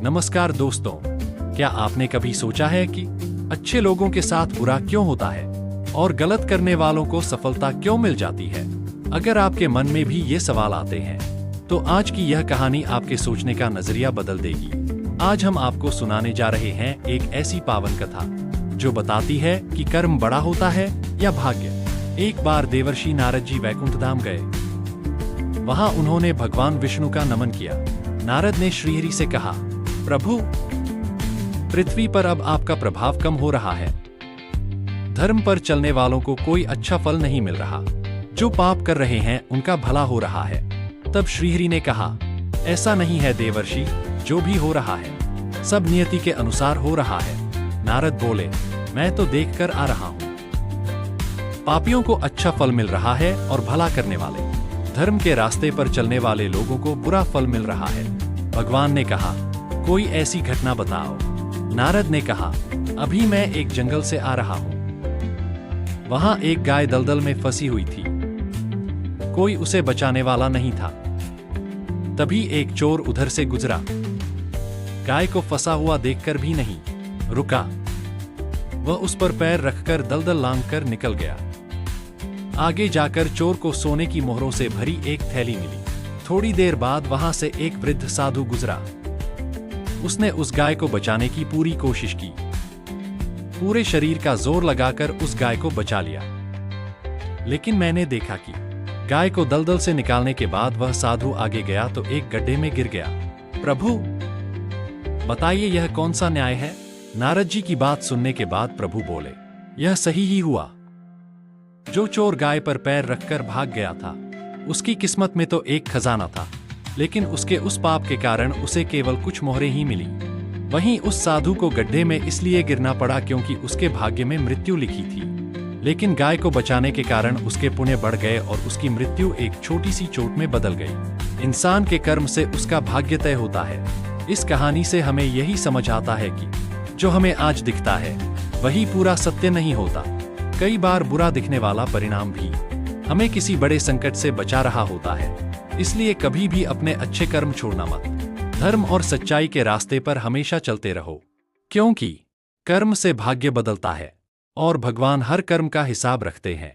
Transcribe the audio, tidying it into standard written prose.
नमस्कार दोस्तों, क्या आपने कभी सोचा है कि अच्छे लोगों के साथ बुरा क्यों होता है और गलत करने वालों को सफलता क्यों मिल जाती है? अगर आपके मन में भी ये सवाल आते हैं, तो आज की यह कहानी आपके सोचने का नजरिया बदल देगी। आज हम आपको सुनाने जा रहे हैं एक ऐसी पावन कथा जो बताती है कि कर्म बड़ा होता है या भाग्य। एक बार देवर्षि नारद जी वैकुंठ धाम गए। वहां उन्होंने भगवान विष्णु का नमन किया। नारद ने श्रीहरि से कहा, प्रभु, पृथ्वी पर अब आपका प्रभाव कम हो रहा है। धर्म पर चलने वालों को कोई अच्छा फल नहीं मिल रहा। जो पाप कर रहे हैं उनका भला हो रहा है। तब श्रीहरि ने कहा, ऐसा नहीं है देवर्षि, जो भी हो रहा है सब नियति के अनुसार हो रहा है। नारद बोले, मैं तो देखकर आ रहा हूं। पापियों को अच्छा फल मिल रहा है और भला करने वाले, धर्म के रास्ते पर चलने वाले लोगों को बुरा फल मिल रहा है। भगवान ने कहा, कोई ऐसी घटना बताओ। नारद ने कहा, अभी मैं एक जंगल से आ रहा हूं। वहां एक गाय दलदल में फंसी हुई थी। कोई उसे बचाने वाला नहीं था। तभी एक चोर उधर से गुजरा। गाय को फंसा हुआ देखकर भी नहीं रुका। वह उस पर पैर रखकर दलदल लांघकर निकल गया। आगे जाकर चोर को सोने की मोहरों से भरी एक थैली मिली। थोड़ी देर बाद वहां से एक वृद्ध साधु गुजरा। उसने उस गाय को बचाने की पूरी कोशिश की। पूरे शरीर का जोर लगाकर उस गाय को बचा लिया। लेकिन मैंने देखा कि गाय को दलदल से निकालने के बाद वह साधु आगे गया तो एक गड्ढे में गिर गया। प्रभु, बताइए यह कौन सा न्याय है? नारद जी की बात सुनने के बाद प्रभु बोले, यह सही ही हुआ। जो चोर गाय पर पैर रखकर भाग गया था, उसकी किस्मत में तो एक खजाना था, लेकिन उसके उस पाप के कारण उसे केवल कुछ मोहरें ही मिली। वहीं उस साधु को गड्ढे में इसलिए गिरना पड़ा क्योंकि उसके भाग्य में मृत्यु लिखी थी। लेकिन गाय को बचाने के कारण उसके पुण्य बढ़ गए और उसकी मृत्यु एक छोटी सी चोट में बदल गई। इंसान के कर्म से उसका भाग्य तय होता है। इस कहानी से हमें यही समझ आता है कि जो हमें आज दिखता है वही पूरा सत्य नहीं होता। कई बार बुरा दिखने वाला परिणाम भी हमें किसी बड़े संकट से बचा रहा होता है। इसलिए कभी भी अपने अच्छे कर्म छोड़ना मत। धर्म और सच्चाई के रास्ते पर हमेशा चलते रहो, क्योंकि कर्म से भाग्य बदलता है और भगवान हर कर्म का हिसाब रखते हैं।